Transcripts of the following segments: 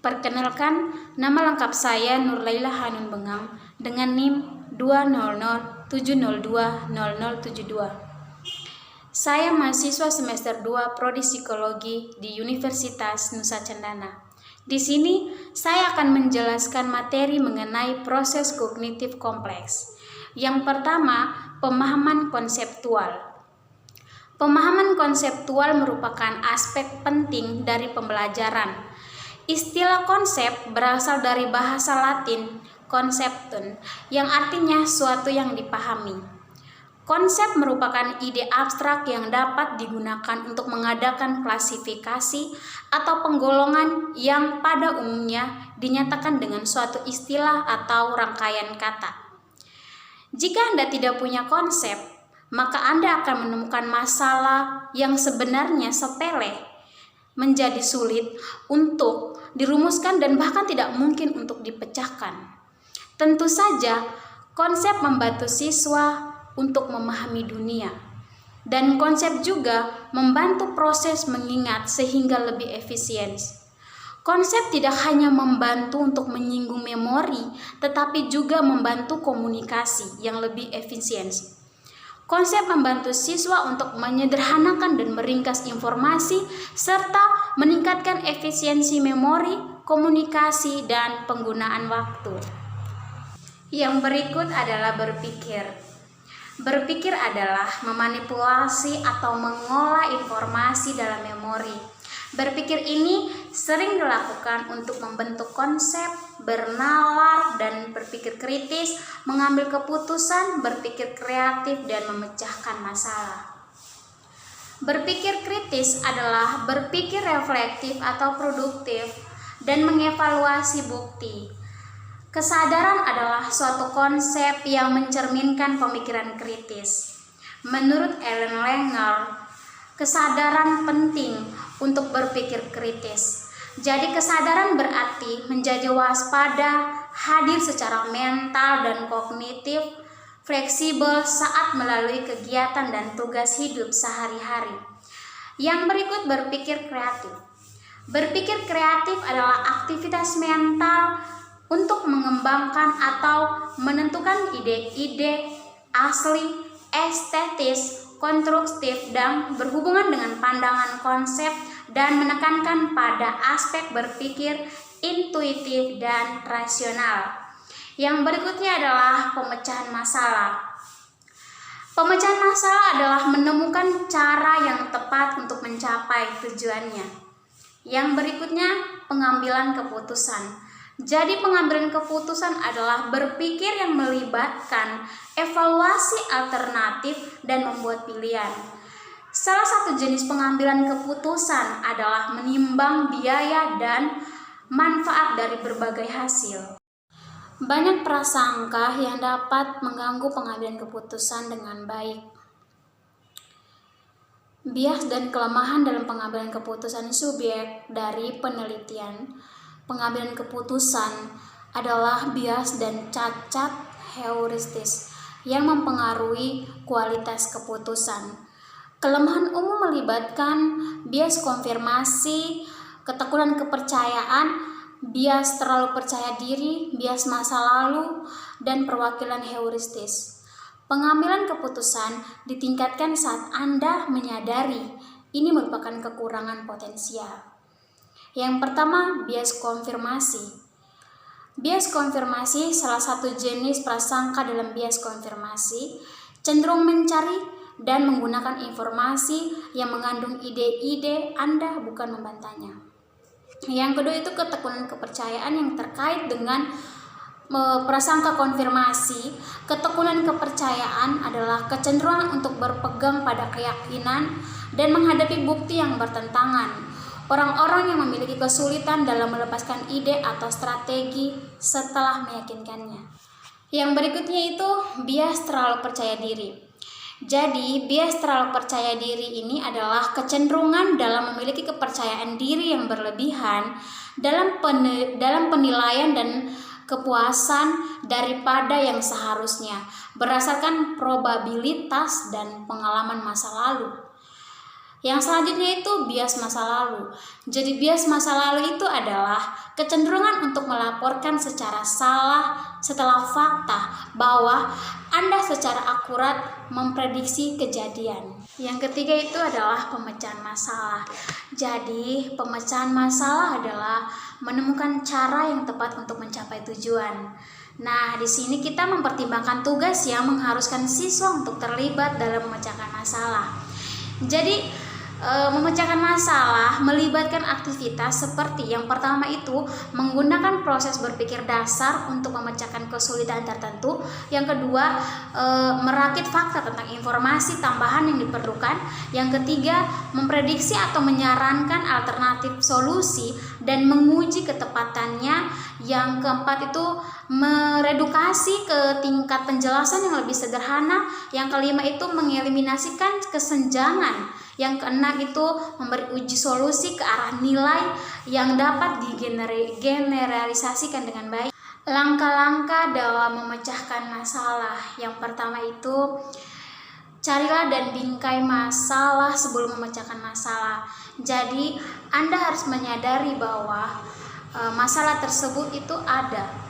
Perkenalkan, nama lengkap saya Nurlaila Hanun Bengang dengan NIM 20070200072. Saya mahasiswa semester 2 Prodi Psikologi di Universitas Nusa Cendana. Di sini saya akan menjelaskan materi mengenai proses kognitif kompleks. Yang pertama, pemahaman konseptual. Pemahaman konseptual merupakan aspek penting dari pembelajaran. Istilah konsep berasal dari bahasa Latin conceptum, yang artinya suatu yang dipahami. Konsep merupakan ide abstrak yang dapat digunakan untuk mengadakan klasifikasi atau penggolongan yang pada umumnya dinyatakan dengan suatu istilah atau rangkaian kata. Jika Anda tidak punya konsep, maka Anda akan menemukan masalah yang sebenarnya sepele menjadi sulit untuk dirumuskan dan bahkan tidak mungkin untuk dipecahkan. Tentu saja, konsep membantu siswa untuk memahami dunia, dan konsep juga membantu proses mengingat sehingga lebih efisien. Konsep tidak hanya membantu untuk menyinggung memori, tetapi juga membantu komunikasi yang lebih efisien. Konsep membantu siswa untuk menyederhanakan dan meringkas informasi serta meningkatkan efisiensi memori, komunikasi, dan penggunaan waktu. Yang berikut adalah berpikir. Berpikir adalah memanipulasi atau mengolah informasi dalam memori. Berpikir ini sering dilakukan untuk membentuk konsep, bernalar, dan berpikir kritis, mengambil keputusan, berpikir kreatif, dan memecahkan masalah. Berpikir kritis adalah berpikir reflektif atau produktif dan mengevaluasi bukti. Kesadaran adalah suatu konsep yang mencerminkan pemikiran kritis. Menurut Ellen Langer, kesadaran penting untuk berpikir kritis. Jadi kesadaran berarti menjadi waspada, hadir secara mental dan kognitif, fleksibel saat melalui kegiatan dan tugas hidup sehari-hari. Yang berikut berpikir kreatif. Berpikir kreatif adalah aktivitas mental untuk mengembangkan atau menentukan ide-ide asli, estetis, konstruktif, dan berhubungan dengan pandangan konsep dan menekankan pada aspek berpikir intuitif dan rasional. Yang berikutnya adalah pemecahan masalah. Pemecahan masalah adalah menemukan cara yang tepat untuk mencapai tujuannya. Yang berikutnya, pengambilan keputusan. Jadi pengambilan keputusan adalah berpikir yang melibatkan evaluasi alternatif dan membuat pilihan. Salah satu jenis pengambilan keputusan adalah menimbang biaya dan manfaat dari berbagai hasil. Banyak prasangka yang dapat mengganggu pengambilan keputusan dengan baik. Bias dan kelemahan dalam pengambilan keputusan subjek dari penelitian. Pengambilan keputusan adalah bias dan cacat heuristis yang mempengaruhi kualitas keputusan. Kelemahan umum melibatkan bias konfirmasi, ketekunan kepercayaan, bias terlalu percaya diri, bias masa lalu, dan perwakilan heuristis. Pengambilan keputusan ditingkatkan saat Anda menyadari ini merupakan kekurangan potensial. Yang pertama, bias konfirmasi. Bias konfirmasi salah satu jenis prasangka dalam bias konfirmasi cenderung mencari dan menggunakan informasi yang mengandung ide-ide Anda, bukan membantahnya. Yang kedua itu ketekunan kepercayaan yang terkait dengan prasangka konfirmasi. Ketekunan kepercayaan adalah kecenderungan untuk berpegang pada keyakinan dan menghadapi bukti yang bertentangan. Orang-orang yang memiliki kesulitan dalam melepaskan ide atau strategi setelah meyakinkannya. Yang berikutnya itu bias terlalu percaya diri. Jadi, bias terlalu percaya diri ini adalah kecenderungan dalam memiliki kepercayaan diri yang berlebihan dalam penilaian dan kepuasan daripada yang seharusnya berdasarkan probabilitas dan pengalaman masa lalu. Yang selanjutnya itu bias masa lalu. Jadi bias masa lalu itu adalah kecenderungan untuk melaporkan secara salah setelah fakta bahwa Anda secara akurat memprediksi kejadian. Yang ketiga itu adalah pemecahan masalah. Jadi pemecahan masalah adalah menemukan cara yang tepat untuk mencapai tujuan. Nah, di sini kita mempertimbangkan tugas yang mengharuskan siswa untuk terlibat dalam memecahkan masalah. Jadi memecahkan masalah melibatkan aktivitas seperti yang pertama itu menggunakan proses berpikir dasar untuk memecahkan kesulitan tertentu. Yang kedua, merakit fakta tentang informasi tambahan yang diperlukan. Yang ketiga, memprediksi atau menyarankan alternatif solusi dan menguji ketepatannya. Yang keempat itu meredukasi ke tingkat penjelasan yang lebih sederhana. Yang kelima itu mengeliminasikan kesenjangan. Yang keenam itu memberi uji solusi ke arah nilai yang dapat digeneralisasikan dengan baik. Langkah-langkah dalam memecahkan masalah. Yang pertama itu carilah dan bingkai masalah sebelum memecahkan masalah. Jadi Anda harus menyadari bahwa masalah tersebut itu ada.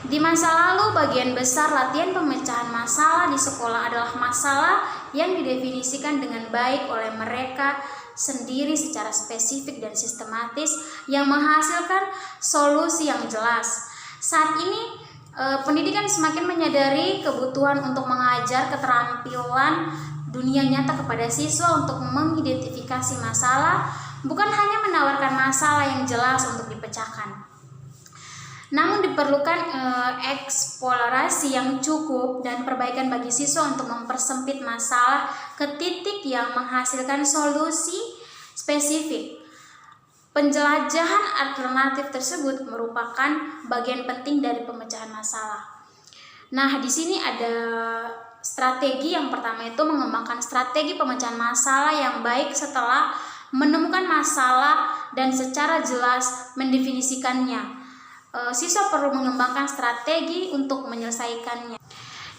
Di masa lalu, bagian besar latihan pemecahan masalah di sekolah adalah masalah yang didefinisikan dengan baik oleh mereka sendiri secara spesifik dan sistematis yang menghasilkan solusi yang jelas. Saat ini, pendidikan semakin menyadari kebutuhan untuk mengajar keterampilan dunia nyata kepada siswa untuk mengidentifikasi masalah, bukan hanya menawarkan masalah yang jelas untuk dipecahkan. Namun diperlukan eksplorasi yang cukup dan perbaikan bagi siswa untuk mempersempit masalah ke titik yang menghasilkan solusi spesifik. Penjelajahan alternatif tersebut merupakan bagian penting dari pemecahan masalah. Nah, di sini ada strategi. Yang pertama itu mengembangkan strategi pemecahan masalah yang baik setelah menemukan masalah dan secara jelas mendefinisikannya. Siswa perlu mengembangkan strategi untuk menyelesaikannya.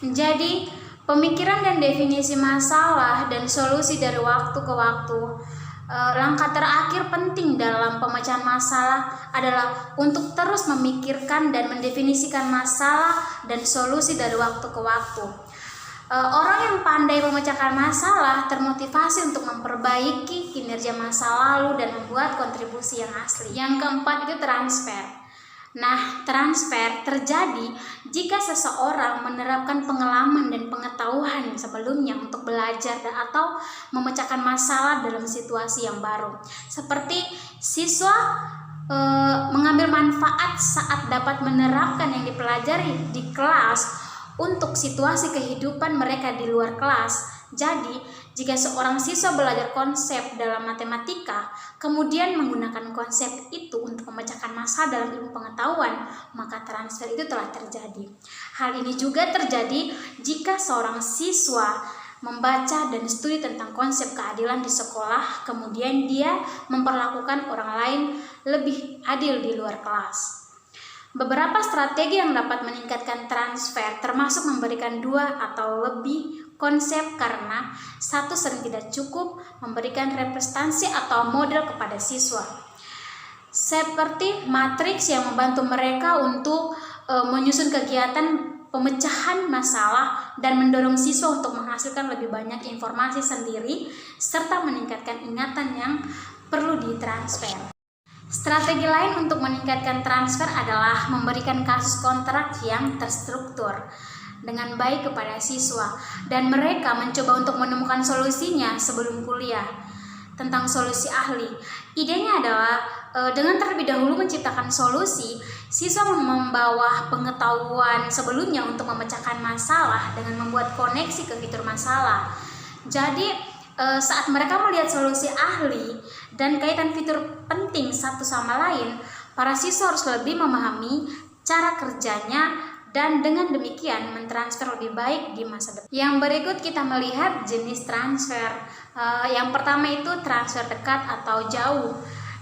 Jadi, pemikiran dan definisi masalah dan solusi dari waktu ke waktu. Langkah terakhir penting dalam pemecahan masalah adalah untuk terus memikirkan dan mendefinisikan masalah dan solusi dari waktu ke waktu. Orang yang pandai memecahkan masalah termotivasi untuk memperbaiki kinerja masa lalu dan membuat kontribusi yang asli. Yang keempat itu transfer. Nah, transfer terjadi jika seseorang menerapkan pengalaman dan pengetahuan sebelumnya untuk belajar atau memecahkan masalah dalam situasi yang baru. Seperti siswa mengambil manfaat saat dapat menerapkan yang dipelajari di kelas untuk situasi kehidupan mereka di luar kelas. Jadi, jika seorang siswa belajar konsep dalam matematika, kemudian menggunakan konsep itu untuk memecahkan masalah dalam ilmu pengetahuan, maka transfer itu telah terjadi. Hal ini juga terjadi jika seorang siswa membaca dan studi tentang konsep keadilan di sekolah, kemudian dia memperlakukan orang lain lebih adil di luar kelas. Beberapa strategi yang dapat meningkatkan transfer termasuk memberikan 2 atau lebih konsep karena satu sering tidak cukup memberikan representasi atau model kepada siswa. Seperti matriks yang membantu mereka untuk menyusun kegiatan pemecahan masalah dan mendorong siswa untuk menghasilkan lebih banyak informasi sendiri serta meningkatkan ingatan yang perlu ditransfer. Strategi lain untuk meningkatkan transfer adalah memberikan kasus kontrak yang terstruktur dengan baik kepada siswa dan mereka mencoba untuk menemukan solusinya sebelum kuliah. Tentang solusi ahli, idenya adalah dengan terlebih dahulu menciptakan solusi, siswa membawa pengetahuan sebelumnya untuk memecahkan masalah dengan membuat koneksi ke fitur masalah. Jadi saat mereka melihat solusi ahli dan kaitan fitur penting satu sama lain, para siswa harus lebih memahami cara kerjanya dan dengan demikian mentransfer lebih baik di masa depan. Yang berikut kita melihat jenis transfer. Yang pertama itu transfer dekat atau jauh.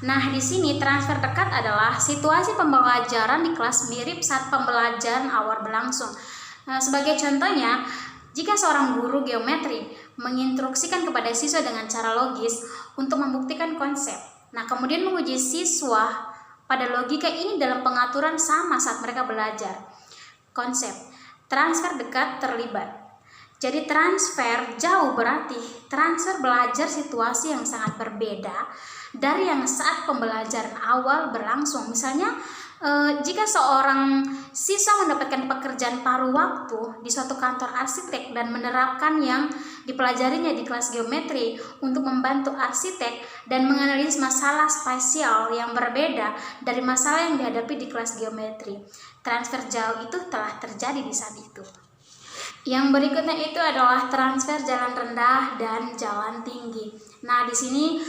Nah, di sini transfer dekat adalah situasi pembelajaran di kelas mirip saat pembelajaran awal berlangsung. Sebagai contohnya, Jika seorang guru geometri menginstruksikan kepada siswa dengan cara logis untuk membuktikan konsep, nah kemudian menguji siswa pada logika ini dalam pengaturan sama saat mereka belajar. Konsep transfer dekat terlibat. Jadi transfer jauh berarti transfer belajar situasi yang sangat berbeda dari yang saat pembelajaran awal berlangsung. Misalnya jika seorang siswa mendapatkan pekerjaan paruh waktu di suatu kantor arsitek dan menerapkan yang dipelajarinya di kelas geometri untuk membantu arsitek dan menganalisis masalah spasial yang berbeda dari masalah yang dihadapi di kelas geometri. Transfer jauh itu telah terjadi di saat itu. Yang berikutnya itu adalah transfer jalan rendah dan jalan tinggi. Nah, di sini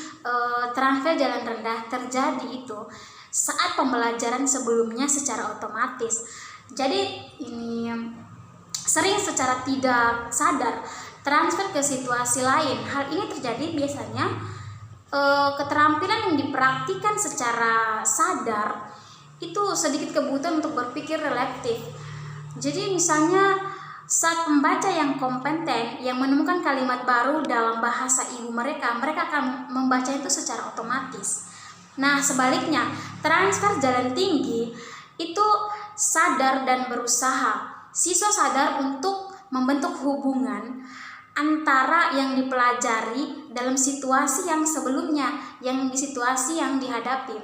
transfer jalan rendah terjadi itu saat pembelajaran sebelumnya secara otomatis. Jadi ini sering secara tidak sadar transfer ke situasi lain. Hal ini terjadi biasanya keterampilan yang dipraktikkan secara sadar itu sedikit kebutuhan untuk berpikir reflektif. Jadi misalnya saat pembaca yang kompeten yang menemukan kalimat baru dalam bahasa ibu mereka akan membaca itu secara otomatis. Nah, sebaliknya, transfer jalan tinggi itu sadar dan berusaha. Siswa sadar untuk membentuk hubungan antara yang dipelajari dalam situasi yang sebelumnya, yang di situasi yang dihadapi.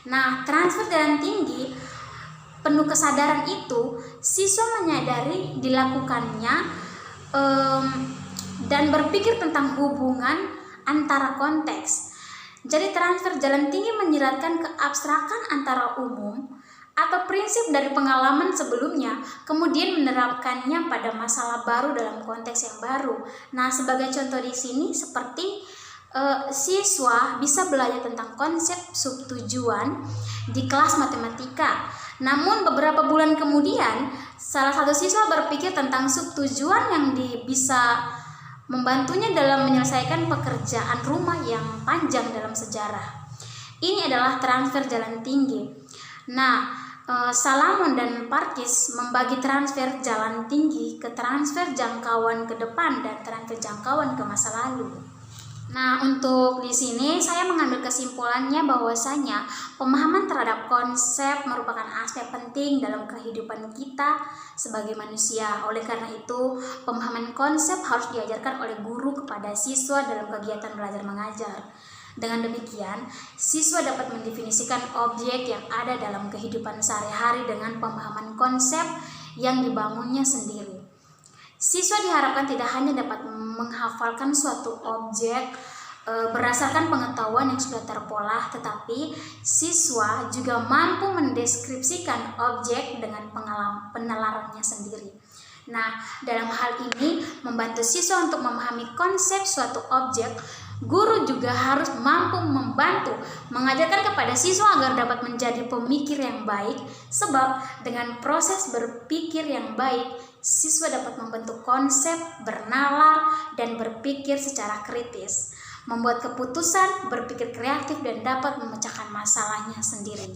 Nah, transfer jalan tinggi penuh kesadaran itu siswa menyadari dilakukannya dan berpikir tentang hubungan antara konteks. Jadi transfer jalan tinggi menyiratkan keabstrakan antara umum atau prinsip dari pengalaman sebelumnya, kemudian menerapkannya pada masalah baru dalam konteks yang baru. Nah, sebagai contoh di sini seperti siswa bisa belajar tentang konsep subtujuan di kelas matematika. Namun beberapa bulan kemudian, salah satu siswa berpikir tentang subtujuan yang bisa membantunya dalam menyelesaikan pekerjaan rumah yang panjang dalam sejarah. Ini adalah transfer jalan tinggi. Nah, Salamon dan Parkes membagi transfer jalan tinggi ke transfer jangkauan ke depan dan transfer jangkauan ke masa lalu. Nah, untuk di sini saya mengambil kesimpulannya bahwasanya pemahaman terhadap konsep merupakan aspek penting dalam kehidupan kita sebagai manusia. Oleh karena itu, pemahaman konsep harus diajarkan oleh guru kepada siswa dalam kegiatan belajar mengajar. Dengan demikian, siswa dapat mendefinisikan objek yang ada dalam kehidupan sehari-hari dengan pemahaman konsep yang dibangunnya sendiri. Siswa diharapkan tidak hanya dapat menghafalkan suatu objek berdasarkan pengetahuan yang sudah terpola, tetapi siswa juga mampu mendeskripsikan objek dengan penalarannya sendiri. Nah, dalam hal ini membantu siswa untuk memahami konsep suatu objek, guru juga harus mampu membantu mengajarkan kepada siswa agar dapat menjadi pemikir yang baik, sebab dengan proses berpikir yang baik, siswa dapat membentuk konsep, bernalar, dan berpikir secara kritis, membuat keputusan, berpikir kreatif, dan dapat memecahkan masalahnya sendiri.